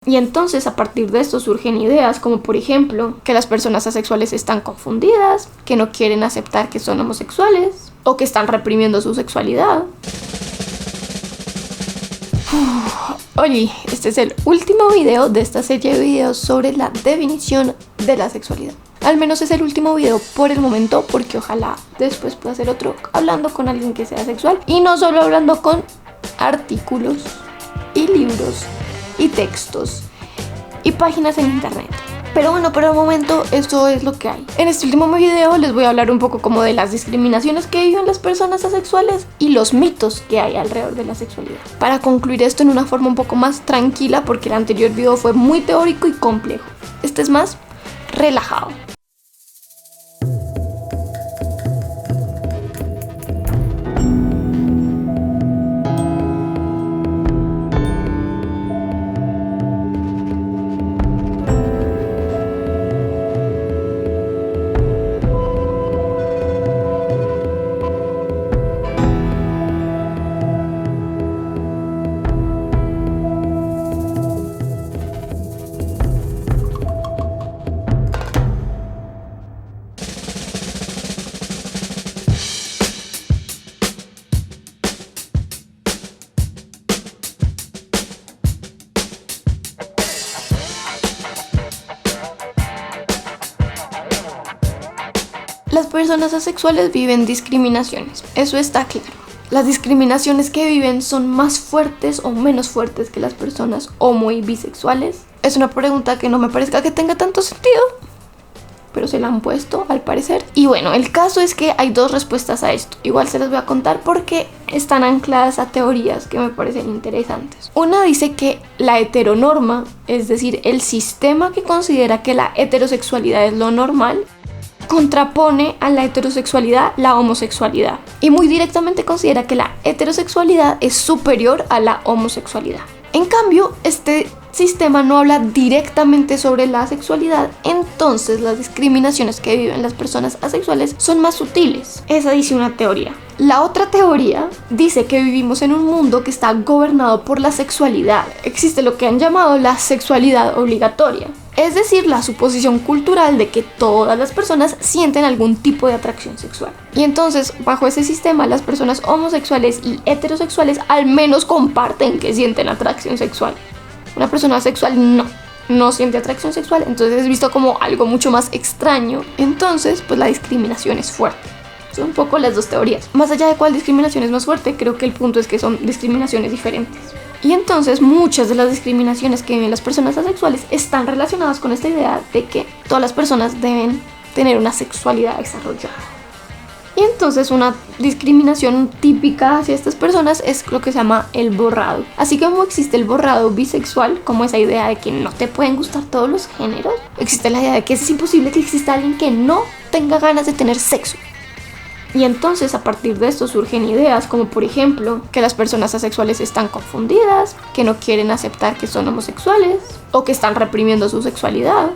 Y entonces a partir de esto surgen ideas como por ejemplo que las personas asexuales están confundidas, que no quieren aceptar que son homosexuales o que están reprimiendo su sexualidad. Oye, este es el último video de esta serie de videos sobre la definición de la sexualidad. Al menos es el último video por el momento, porque ojalá después pueda hacer otro hablando con alguien que sea sexual. Y no solo hablando con artículos y libros y textos y páginas en internet. Pero bueno, por el momento eso es lo que hay. En este último video les voy a hablar un poco como de las discriminaciones que viven las personas asexuales y los mitos que hay alrededor de la sexualidad. Para concluir esto en una forma un poco más tranquila, porque el anterior video fue muy teórico y complejo. Este es más relajado. Las personas asexuales viven discriminaciones, eso está claro. Las discriminaciones que viven son más fuertes o menos fuertes que las personas homo y bisexuales. Es una pregunta que no me parezca que tenga tanto sentido, pero se la han puesto al parecer. Y bueno, el caso es que hay dos respuestas a esto. Igual se las voy a contar porque están ancladas a teorías que me parecen interesantes. Una dice que la heteronorma, es decir, el sistema que considera que la heterosexualidad es lo normal, contrapone a la heterosexualidad la homosexualidad y muy directamente considera que la heterosexualidad es superior a la homosexualidad. En cambio, este sistema no habla directamente sobre la sexualidad, entonces las discriminaciones que viven las personas asexuales son más sutiles. Esa dice una teoría. La otra teoría dice que vivimos en un mundo que está gobernado por la sexualidad. Existe lo que han llamado la sexualidad obligatoria, es decir, la suposición cultural de que todas las personas sienten algún tipo de atracción sexual. Y entonces, bajo ese sistema, las personas homosexuales y heterosexuales al menos comparten que sienten atracción sexual. Una persona asexual no siente atracción sexual, entonces es visto como algo mucho más extraño. Entonces, pues la discriminación es fuerte. Son un poco las dos teorías. Más allá de cuál discriminación es más fuerte, creo que el punto es que son discriminaciones diferentes. Y entonces muchas de las discriminaciones que viven las personas asexuales están relacionadas con esta idea de que todas las personas deben tener una sexualidad desarrollada. Y entonces una discriminación típica hacia estas personas es lo que se llama el borrado. Así como existe el borrado bisexual, como esa idea de que no te pueden gustar todos los géneros, existe la idea de que es imposible que exista alguien que no tenga ganas de tener sexo. Y entonces a partir de esto surgen ideas como por ejemplo que las personas asexuales están confundidas, que no quieren aceptar que son homosexuales o que están reprimiendo su sexualidad.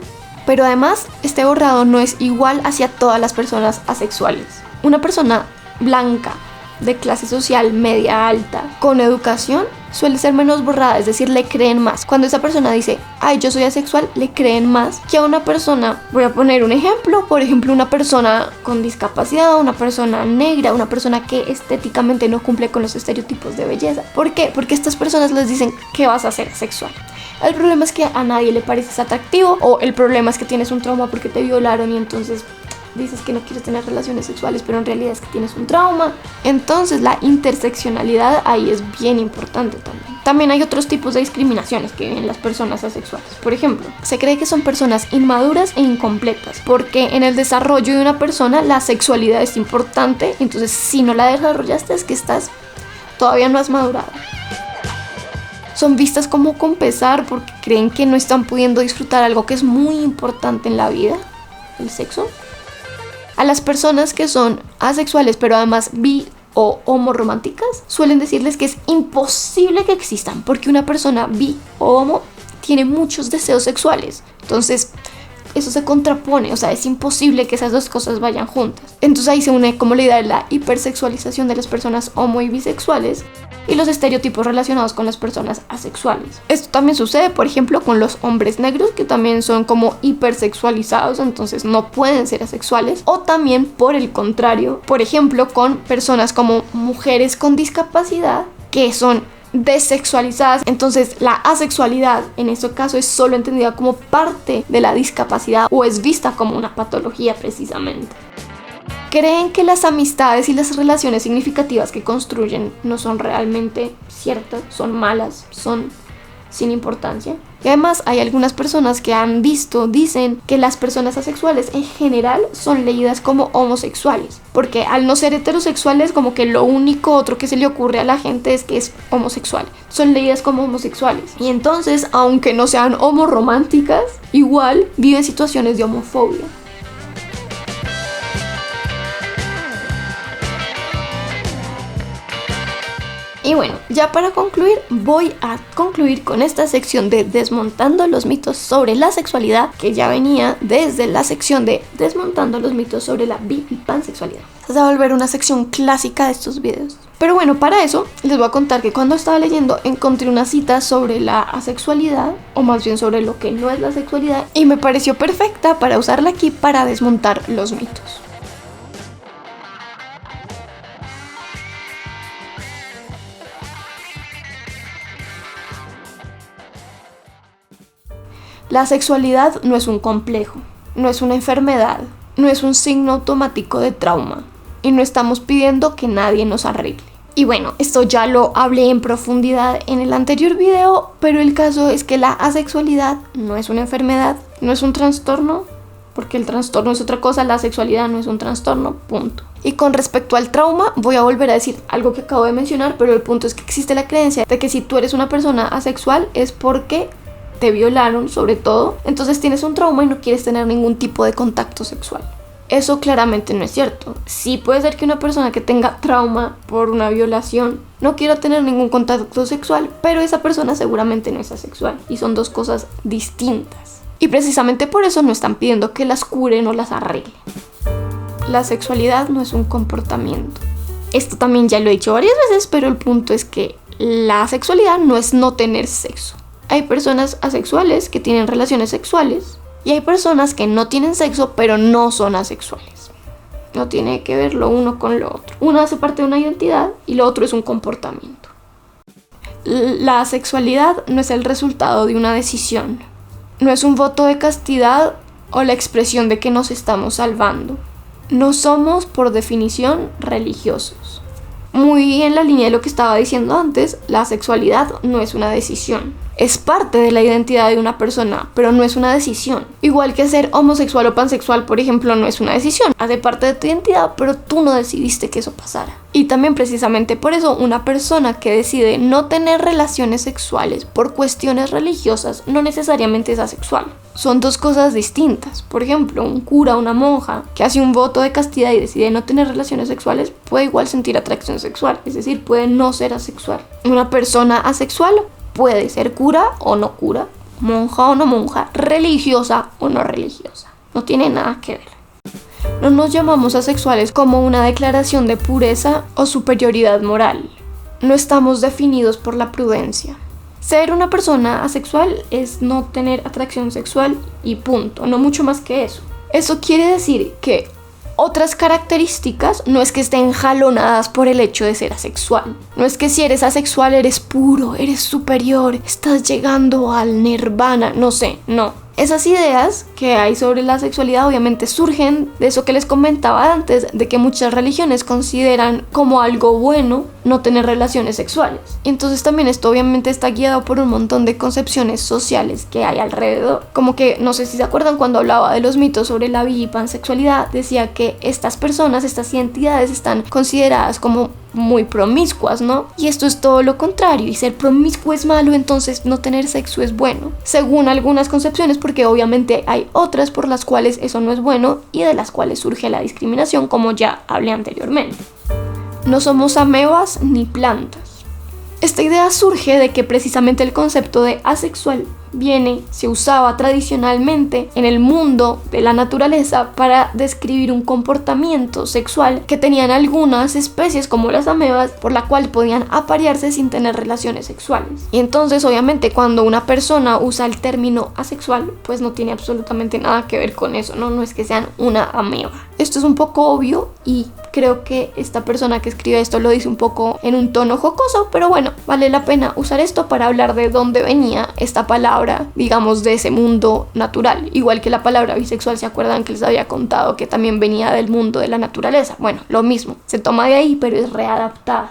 Pero además este borrado no es igual hacia todas las personas asexuales. Una persona blanca, de clase social media alta, con educación, suele ser menos borrada, es decir, le creen más. Cuando esa persona dice, ay, yo soy asexual, le creen más que a una persona. Voy a poner un ejemplo, por ejemplo, una persona con discapacidad, una persona negra, una persona que estéticamente no cumple con los estereotipos de belleza. ¿Por qué? Porque estas personas les dicen que vas a ser sexual. El problema es que a nadie le pareces atractivo, o el problema es que tienes un trauma porque te violaron y entonces dices que no quieres tener relaciones sexuales, pero en realidad es que tienes un trauma. Entonces la interseccionalidad ahí es bien importante también. También hay otros tipos de discriminaciones que viven las personas asexuales. Por ejemplo, se cree que son personas inmaduras e incompletas, porque en el desarrollo de una persona la sexualidad es importante, entonces si no la desarrollaste es que todavía no has madurado. Son vistas como con pesar porque creen que no están pudiendo disfrutar algo que es muy importante en la vida, el sexo. A las personas que son asexuales pero además bi o homorománticas suelen decirles que es imposible que existan porque una persona bi o homo tiene muchos deseos sexuales. Entonces eso se contrapone, o sea, es imposible que esas dos cosas vayan juntas. Entonces ahí se une como la idea de la hipersexualización de las personas homo y bisexuales y los estereotipos relacionados con las personas asexuales. Esto también sucede, por ejemplo, con los hombres negros, que también son como hipersexualizados, entonces no pueden ser asexuales, o también por el contrario, por ejemplo, con personas como mujeres con discapacidad que son desexualizadas. Entonces la asexualidad en este caso es solo entendida como parte de la discapacidad o es vista como una patología precisamente. Creen que las amistades y las relaciones significativas que construyen no son realmente ciertas, son malas, son sin importancia. Y además hay algunas personas que dicen que las personas asexuales en general son leídas como homosexuales, porque al no ser heterosexuales como que lo único otro que se le ocurre a la gente es que es homosexual. Son leídas como homosexuales. Y entonces, aunque no sean homorrománticas, igual viven situaciones de homofobia. Y bueno, ya para concluir, voy a concluir con esta sección de desmontando los mitos sobre la sexualidad, que ya venía desde la sección de desmontando los mitos sobre la bi y pansexualidad. Se va a volver una sección clásica de estos videos. Pero bueno, para eso les voy a contar que cuando estaba leyendo encontré una cita sobre la asexualidad, o más bien sobre lo que no es la sexualidad, y me pareció perfecta para usarla aquí para desmontar los mitos. La sexualidad no es un complejo, no es una enfermedad, no es un signo automático de trauma y no estamos pidiendo que nadie nos arregle. Y bueno, esto ya lo hablé en profundidad en el anterior video, pero el caso es que la asexualidad no es una enfermedad, no es un trastorno, porque el trastorno es otra cosa, la sexualidad no es un trastorno, punto. Y con respecto al trauma, voy a volver a decir algo que acabo de mencionar, pero el punto es que existe la creencia de que si tú eres una persona asexual es porque te violaron, sobre todo, entonces tienes un trauma y no quieres tener ningún tipo de contacto sexual. Eso claramente no es cierto. Sí puede ser que una persona que tenga trauma por una violación no quiera tener ningún contacto sexual, pero esa persona seguramente no es asexual y son dos cosas distintas. Y precisamente por eso no están pidiendo que las curen o las arreglen. La sexualidad no es un comportamiento. Esto también ya lo he dicho varias veces, pero el punto es que la sexualidad no es no tener sexo. Hay personas asexuales que tienen relaciones sexuales y hay personas que no tienen sexo pero no son asexuales. No tiene que ver lo uno con lo otro. Uno hace parte de una identidad y lo otro es un comportamiento. La asexualidad no es el resultado de una decisión. No es un voto de castidad o la expresión de que nos estamos salvando. No somos, por definición, religiosos. Muy en la línea de lo que estaba diciendo antes, la sexualidad no es una decisión. Es parte de la identidad de una persona, pero no es una decisión. Igual que ser homosexual o pansexual, por ejemplo, no es una decisión. Hace parte de tu identidad, pero tú no decidiste que eso pasara. Y también precisamente por eso una persona que decide no tener relaciones sexuales por cuestiones religiosas no necesariamente es asexual. Son dos cosas distintas. Por ejemplo, un cura o una monja que hace un voto de castidad y decide no tener relaciones sexuales puede igual sentir atracción sexual, es decir, puede no ser asexual. Una persona asexual puede ser cura o no cura, monja o no monja, religiosa o no religiosa. No tiene nada que ver. No nos llamamos asexuales como una declaración de pureza o superioridad moral. No estamos definidos por la prudencia. Ser una persona asexual es no tener atracción sexual y punto, no mucho más que eso. Eso quiere decir que otras características no es que estén jalonadas por el hecho de ser asexual. No es que si eres asexual eres puro, eres superior, estás llegando al nirvana, no sé, no. Esas ideas que hay sobre la sexualidad obviamente surgen de eso que les comentaba antes, de que muchas religiones consideran como algo bueno no tener relaciones sexuales. Entonces también esto obviamente está guiado por un montón de concepciones sociales que hay alrededor. Como que, no sé si se acuerdan cuando hablaba de los mitos sobre la bi y pansexualidad, decía que estas personas, estas identidades están consideradas como muy promiscuas, ¿no? Y esto es todo lo contrario, y ser promiscuo es malo, entonces no tener sexo es bueno, según algunas concepciones, porque obviamente hay otras por las cuales eso no es bueno y de las cuales surge la discriminación, como ya hablé anteriormente. No somos amebas ni plantas. Esta idea surge de que precisamente el concepto de asexual se usaba tradicionalmente en el mundo de la naturaleza para describir un comportamiento sexual que tenían algunas especies como las amebas, por la cual podían aparearse sin tener relaciones sexuales. Y entonces obviamente cuando una persona usa el término asexual, pues no tiene absolutamente nada que ver con eso, no es que sean una ameba. Esto es un poco obvio y creo que esta persona que escribe esto lo dice un poco en un tono jocoso, pero bueno, vale la pena usar esto para hablar de dónde venía esta palabra, digamos, de ese mundo natural. Igual que la palabra bisexual, ¿se acuerdan que les había contado que también venía del mundo de la naturaleza? Bueno, lo mismo, se toma de ahí, pero es readaptada.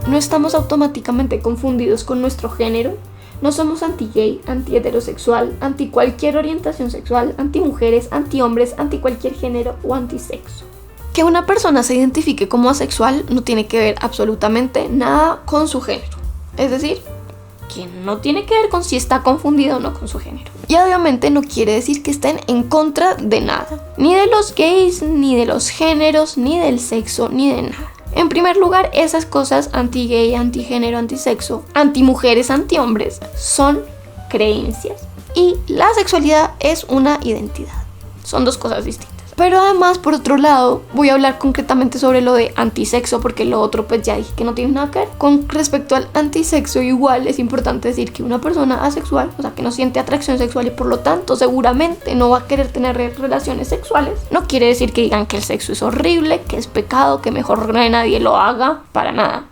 No estamos automáticamente confundidos con nuestro género. No somos anti-gay, anti-heterosexual, anti cualquier orientación sexual, anti-mujeres, anti-hombres, anti cualquier género o anti-sexo. Que una persona se identifique como asexual no tiene que ver absolutamente nada con su género. Es decir, que no tiene que ver con si está confundido o no con su género. Y obviamente no quiere decir que estén en contra de nada. Ni de los gays, ni de los géneros, ni del sexo, ni de nada. En primer lugar, esas cosas anti-gay, anti-género, anti-sexo, anti-mujeres, anti-hombres son creencias. Y la sexualidad es una identidad. Son dos cosas distintas. Pero además, por otro lado, voy a hablar concretamente sobre lo de antisexo, porque lo otro pues ya dije que no tiene nada que ver. Con respecto al antisexo, igual es importante decir que una persona asexual, o sea, que no siente atracción sexual y por lo tanto seguramente no va a querer tener relaciones sexuales, no quiere decir que digan que el sexo es horrible, que es pecado, que mejor nadie lo haga, para nada.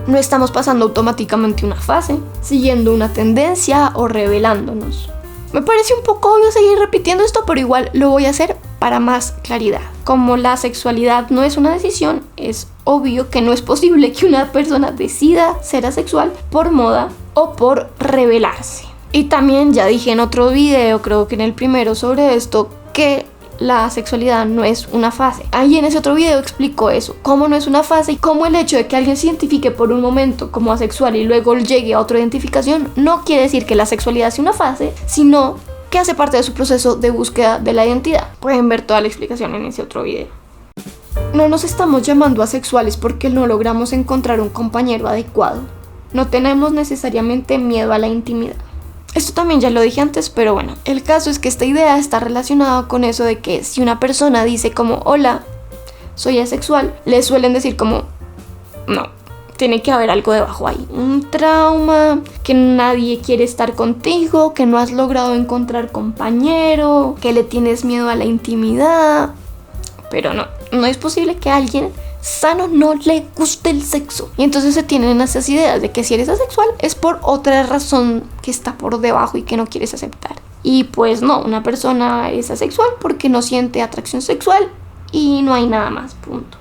No estamos pasando automáticamente una fase, siguiendo una tendencia o revelándonos. Me parece un poco obvio seguir repitiendo esto, pero igual lo voy a hacer para más claridad. Como la sexualidad no es una decisión, es obvio que no es posible que una persona decida ser asexual por moda o por rebelarse. Y también ya dije en otro video, creo que en el primero sobre esto, que la sexualidad no es una fase. Ahí en ese otro video explico eso, cómo no es una fase y cómo el hecho de que alguien se identifique por un momento como asexual y luego llegue a otra identificación no quiere decir que la sexualidad sea una fase, sino que hace parte de su proceso de búsqueda de la identidad. Pueden ver toda la explicación en ese otro video. No nos estamos llamando asexuales porque no logramos encontrar un compañero adecuado. No tenemos necesariamente miedo a la intimidad. Esto también ya lo dije antes, pero bueno, el caso es que esta idea está relacionada con eso de que si una persona dice como hola, soy asexual, le suelen decir como no, tiene que haber algo debajo ahí, un trauma, que nadie quiere estar contigo, que no has logrado encontrar compañero, que le tienes miedo a la intimidad. Pero no es posible que a alguien sano no le guste el sexo. Y entonces se tienen esas ideas de que si eres asexual es por otra razón que está por debajo y que no quieres aceptar. Y pues no, una persona es asexual porque no siente atracción sexual y no hay nada más, punto.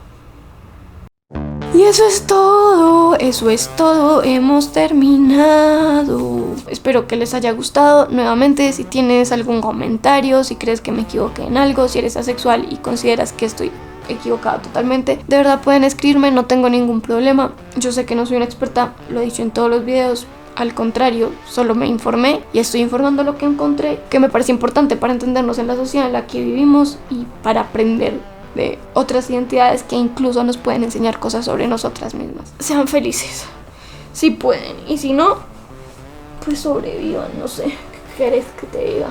Y eso es todo, hemos terminado. Espero que les haya gustado. Nuevamente, si tienes algún comentario, si crees que me equivoqué en algo, si eres asexual y consideras que estoy equivocada totalmente, de verdad pueden escribirme, no tengo ningún problema. Yo sé que no soy una experta, lo he dicho en todos los videos, al contrario, solo me informé y estoy informando lo que encontré, que me parece importante para entendernos en la sociedad en la que vivimos y para aprender de otras identidades que incluso nos pueden enseñar cosas sobre nosotras mismas. Sean felices, si pueden, y si no, pues sobrevivan, no sé, ¿qué querés que te diga?